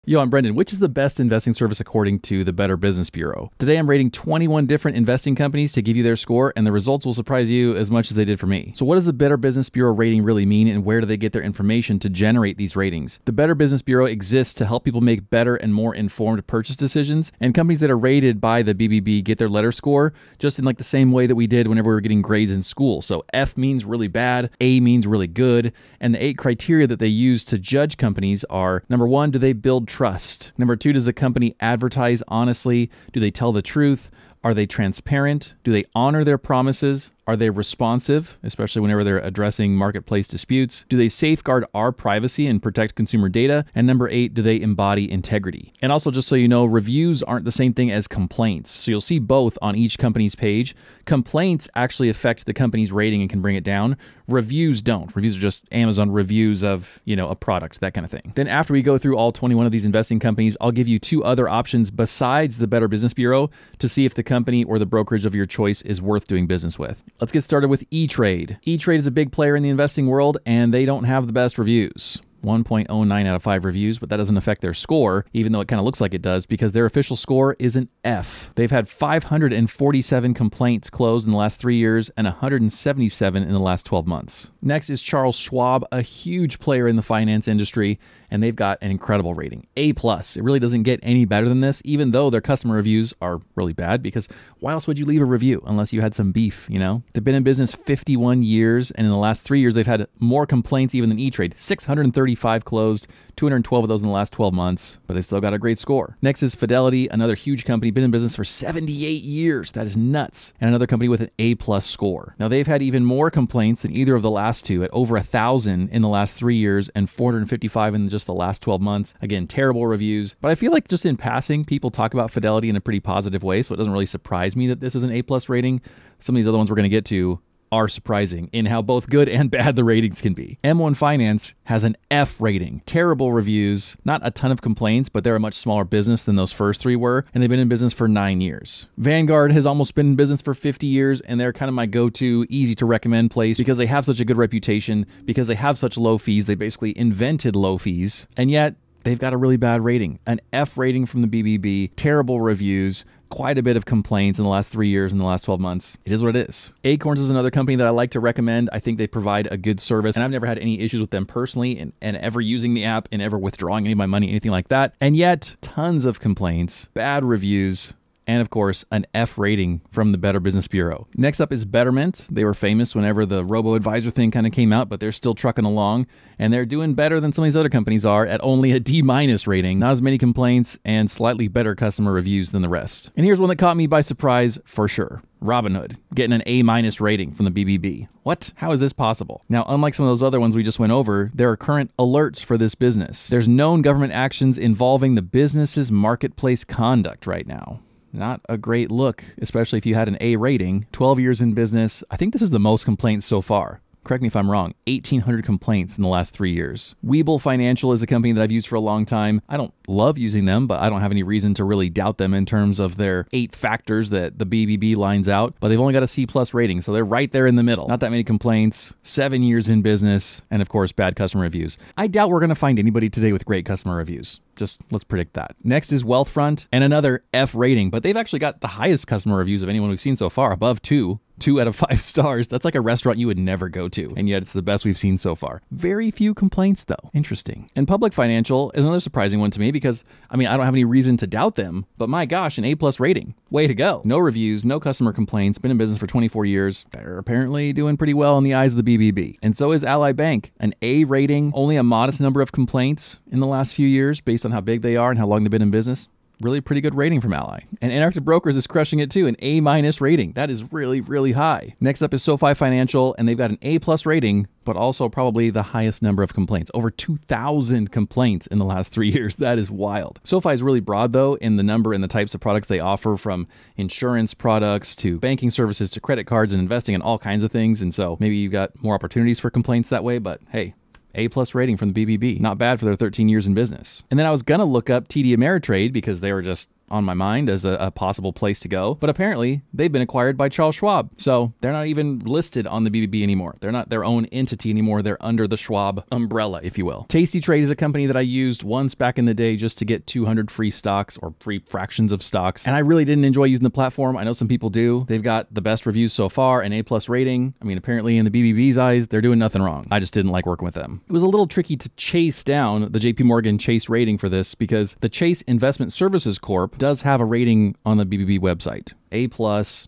Yo, I'm Brendan. Which is the best investing service according to the Better Business Bureau? Today, I'm rating 21 different investing companies to give you their score, and the results will surprise you as much as they did for me. So what does the Better Business Bureau rating really mean, and where do they get their information to generate these ratings? The Better Business Bureau exists to help people make better and more informed purchase decisions, and companies that are rated by the BBB get their letter score just in like the same way that we did whenever we were getting grades in school. So F means really bad, A means really good, and the 8 criteria that they use to judge companies are: number 1, do they build trust? Number 2, does the company advertise honestly? Do they tell the truth? Are they transparent? Do they honor their promises? Are they responsive, especially whenever they're addressing marketplace disputes? Do they safeguard our privacy and protect consumer data? And number 8, do they embody integrity? And also, just so you know, reviews aren't the same thing as complaints. So you'll see both on each company's page. Complaints actually affect the company's rating and can bring it down. Reviews don't. Reviews are just Amazon reviews of, a product, that kind of thing. Then after we go through all 21 of these investing companies, I'll give you 2 other options besides the Better Business Bureau to see if the company or the brokerage of your choice is worth doing business with. Let's get started with E-Trade. E-Trade is a big player in the investing world, and they don't have the best reviews. 1.09 out of 5 reviews, but that doesn't affect their score, even though it kind of looks like it does, because their official score is an F. They've had 547 complaints closed in the last 3 years and 177 in the last 12 months. Next is Charles Schwab, a huge player in the finance industry, and they've got an incredible rating, A+. It really doesn't get any better than this, even though their customer reviews are really bad, because why else would you leave a review unless you had some beef, They've been in business 51 years, and in the last 3 years, they've had more complaints even than E-Trade. 635 closed, 212 of those in the last 12 months, but they've still got a great score. Next is Fidelity, another huge company, been in business for 78 years. That is nuts. And another company with an A+ score. Now, they've had even more complaints than either of the last two, at over 1,000 in the last 3 years and 455 in just the last 12 months. Again, terrible reviews. But I feel like just in passing, people talk about Fidelity in a pretty positive way, so it doesn't really surprise me that this is an A+ rating. Some of these other ones we're going to get to are surprising in how both good and bad the ratings can be. M1 Finance has an F rating. Terrible reviews, not a ton of complaints, but they're a much smaller business than those first 3 were, and they've been in business for 9 years. Vanguard has almost been in business for 50 years, and they're kind of my go-to, easy to recommend place because they have such a good reputation, because they have such low fees. They basically invented low fees, and yet they've got a really bad rating. An F rating from the BBB, terrible reviews, quite a bit of complaints in the last 3 years and the last 12 months. It is what it is. Acorns is another company that I like to recommend. I think they provide a good service, and I've never had any issues with them personally and ever using the app and ever withdrawing any of my money, anything like that. And yet, tons of complaints, bad reviews, and of course, an F rating from the Better Business Bureau. Next up is Betterment. They were famous whenever the robo-advisor thing kind of came out, but they're still trucking along, and they're doing better than some of these other companies are at only a D- rating. Not as many complaints and slightly better customer reviews than the rest. And here's one that caught me by surprise for sure. Robinhood, getting an A- rating from the BBB. What? How is this possible? Now, unlike some of those other ones we just went over, there are current alerts for this business. There's known government actions involving the business's marketplace conduct right now. Not a great look, especially if you had an A rating. 12 years in business. I think this is the most complaints so far. Correct me if I'm wrong, 1,800 complaints in the last 3 years. WeBull Financial is a company that I've used for a long time. I don't love using them, but I don't have any reason to really doubt them in terms of their 8 factors that the BBB lines out, but they've only got a C+ rating, so they're right there in the middle. Not that many complaints, 7 years in business, and of course, bad customer reviews. I doubt we're going to find anybody today with great customer reviews. Just let's predict that. Next is Wealthfront, and another F rating, but they've actually got the highest customer reviews of anyone we've seen so far, above 2 out of 5 stars. That's like a restaurant you would never go to, and yet it's the best we've seen so far. Very few complaints though. Interesting. And Public Financial is another surprising one to me because, I don't have any reason to doubt them, but my gosh, an A+ rating. Way to go. No reviews, no customer complaints, been in business for 24 years. They're apparently doing pretty well in the eyes of the BBB. And so is Ally Bank, an A rating, only a modest number of complaints in the last few years based on how big they are and how long they've been in business. Really pretty good rating from Ally. And Interactive Brokers is crushing it too, an A- rating. That is really, really high. Next up is SoFi Financial, and they've got an A+ rating, but also probably the highest number of complaints. Over 2,000 complaints in the last 3 years. That is wild. SoFi is really broad though in the number and the types of products they offer, from insurance products to banking services to credit cards and investing in all kinds of things. And so maybe you've got more opportunities for complaints that way, but hey, A+ rating from the BBB. Not bad for their 13 years in business. And then I was going to look up TD Ameritrade because they were just on my mind as a possible place to go. But apparently, they've been acquired by Charles Schwab. So they're not even listed on the BBB anymore. They're not their own entity anymore. They're under the Schwab umbrella, if you will. Tasty Trade is a company that I used once back in the day just to get 200 free stocks or free fractions of stocks. And I really didn't enjoy using the platform. I know some people do. They've got the best reviews so far, an A+ rating. I mean, apparently in the BBB's eyes, they're doing nothing wrong. I just didn't like working with them. It was a little tricky to chase down the JP Morgan Chase rating for this because the Chase Investment Services Corp does have a rating on the BBB website. A+,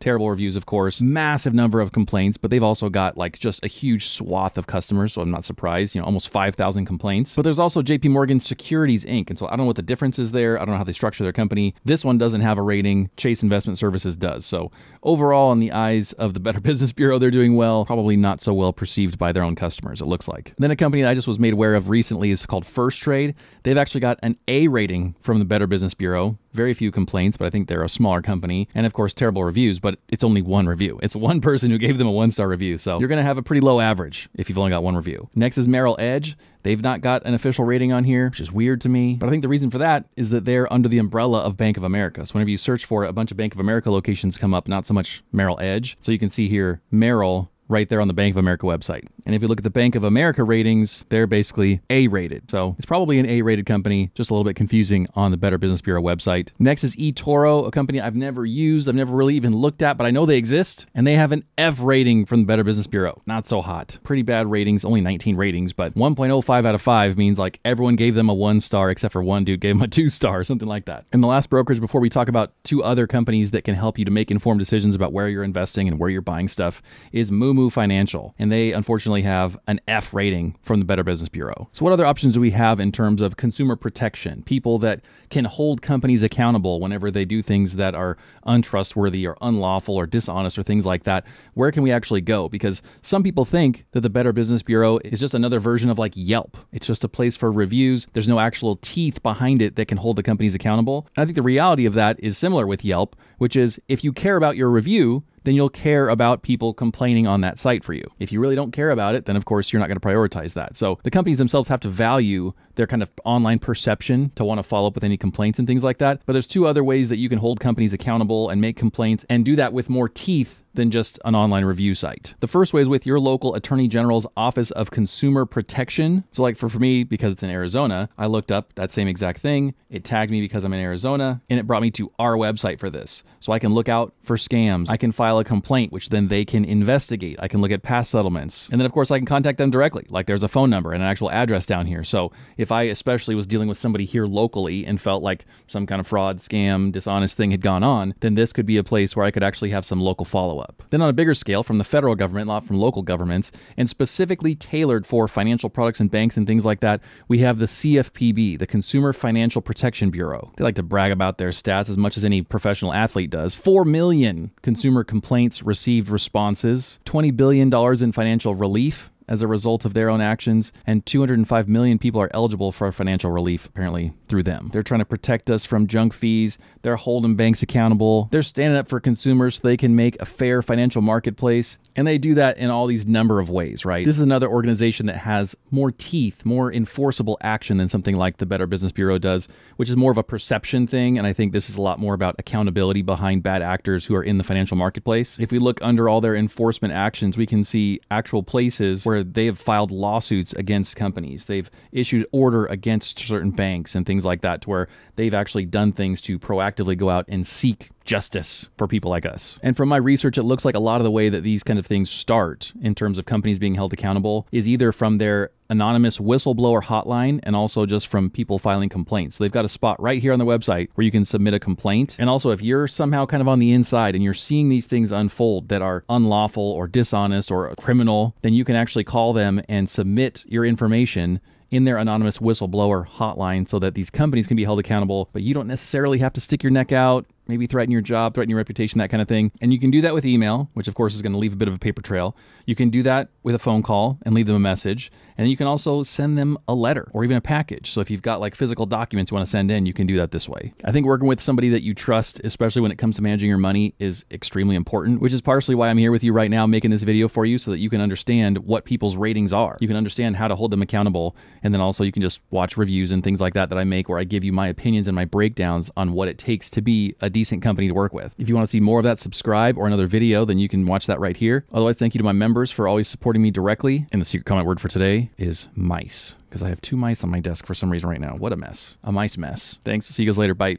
terrible reviews, of course, massive number of complaints, but they've also got like just a huge swath of customers, so I'm not surprised, almost 5,000 complaints. But there's also JP Morgan Securities Inc., and so I don't know what the difference is there. I don't know how they structure their company. This one doesn't have a rating. Chase Investment Services does. So overall, in the eyes of the Better Business Bureau, they're doing well, probably not so well perceived by their own customers, it looks like. Then a company that I just was made aware of recently is called First Trade. They've actually got an A rating from the Better Business Bureau. Very few complaints, but I think they're a smaller company. And of course, terrible reviews, but it's only one review. It's one person who gave them a 1-star review. So you're going to have a pretty low average if you've only got one review. Next is Merrill Edge. They've not got an official rating on here, which is weird to me. But I think the reason for that is that they're under the umbrella of Bank of America. So whenever you search for it, a bunch of Bank of America locations come up, not so much Merrill Edge. So you can see here, Merrill right there on the Bank of America website. And if you look at the Bank of America ratings, they're basically A-rated. So it's probably an A-rated company, just a little bit confusing on the Better Business Bureau website. Next is eToro, a company I've never used, I've never really even looked at, but I know they exist. And they have an F rating from the Better Business Bureau. Not so hot. Pretty bad ratings, only 19 ratings, but 1.05 out of 5 means like everyone gave them a 1-star except for one dude gave them a 2-star, something like that. And the last brokerage before we talk about 2 other companies that can help you to make informed decisions about where you're investing and where you're buying stuff is Moo Financial. And they unfortunately have an F rating from the Better Business Bureau. So what other options do we have in terms of consumer protection? People that can hold companies accountable whenever they do things that are untrustworthy or unlawful or dishonest or things like that. Where can we actually go? Because some people think that the Better Business Bureau is just another version of like Yelp. It's just a place for reviews. There's no actual teeth behind it that can hold the companies accountable. And I think the reality of that is similar with Yelp, which is if you care about your review, then you'll care about people complaining on that site for you. If you really don't care about it, then of course you're not going to prioritize that. So the companies themselves have to value their kind of online perception to want to follow up with any complaints and things like that. But there's 2 other ways that you can hold companies accountable and make complaints and do that with more teeth than just an online review site. The first way is with your local Attorney General's Office of Consumer Protection. So like for me, because it's in Arizona, I looked up that same exact thing. It tagged me because I'm in Arizona, and it brought me to our website for this. So I can look out for scams. I can file a complaint, which then they can investigate. I can look at past settlements. And then of course I can contact them directly. Like there's a phone number and an actual address down here. So if I especially was dealing with somebody here locally and felt like some kind of fraud, scam, dishonest thing had gone on, then this could be a place where I could actually have some local follow-up. Then on a bigger scale, from the federal government, not from local governments, and specifically tailored for financial products and banks and things like that, we have the CFPB, the Consumer Financial Protection Bureau. They like to brag about their stats as much as any professional athlete does. 4 million consumer complaints received responses, $20 billion in financial relief as a result of their own actions, and 205 million people are eligible for financial relief, apparently, through them. They're trying to protect us from junk fees. They're holding banks accountable. They're standing up for consumers so they can make a fair financial marketplace. And they do that in all these number of ways, right? This is another organization that has more teeth, more enforceable action than something like the Better Business Bureau does, which is more of a perception thing. And I think this is a lot more about accountability behind bad actors who are in the financial marketplace. If we look under all their enforcement actions, we can see actual places where they have filed lawsuits against companies. They've issued order against certain banks and things like that, to where they've actually done things to proactively go out and seek justice for people like us. And from my research, it looks like a lot of the way that these kind of things start in terms of companies being held accountable is either from their anonymous whistleblower hotline and also just from people filing complaints. So they've got a spot right here on the website where you can submit a complaint. And also if you're somehow kind of on the inside and you're seeing these things unfold that are unlawful or dishonest or criminal, then you can actually call them and submit your information in their anonymous whistleblower hotline so that these companies can be held accountable, but you don't necessarily have to stick your neck out maybe threaten your job, threaten your reputation, that kind of thing. And you can do that with email, which of course is going to leave a bit of a paper trail. You can do that with a phone call and leave them a message. And you can also send them a letter or even a package. So if you've got like physical documents you want to send in, you can do that this way. I think working with somebody that you trust, especially when it comes to managing your money, is extremely important, which is partially why I'm here with you right now making this video for you so that you can understand what people's ratings are. You can understand how to hold them accountable. And then also you can just watch reviews and things like that I make where I give you my opinions and my breakdowns on what it takes to be a decent company to work with. If you want to see more of that, subscribe, or another video, then you can watch that right here. Otherwise, thank you to my members for always supporting me directly. And the secret comment word for today is mice, because I have 2 mice on my desk for some reason right now. What a mess. A mice mess. Thanks. See you guys later. Bye.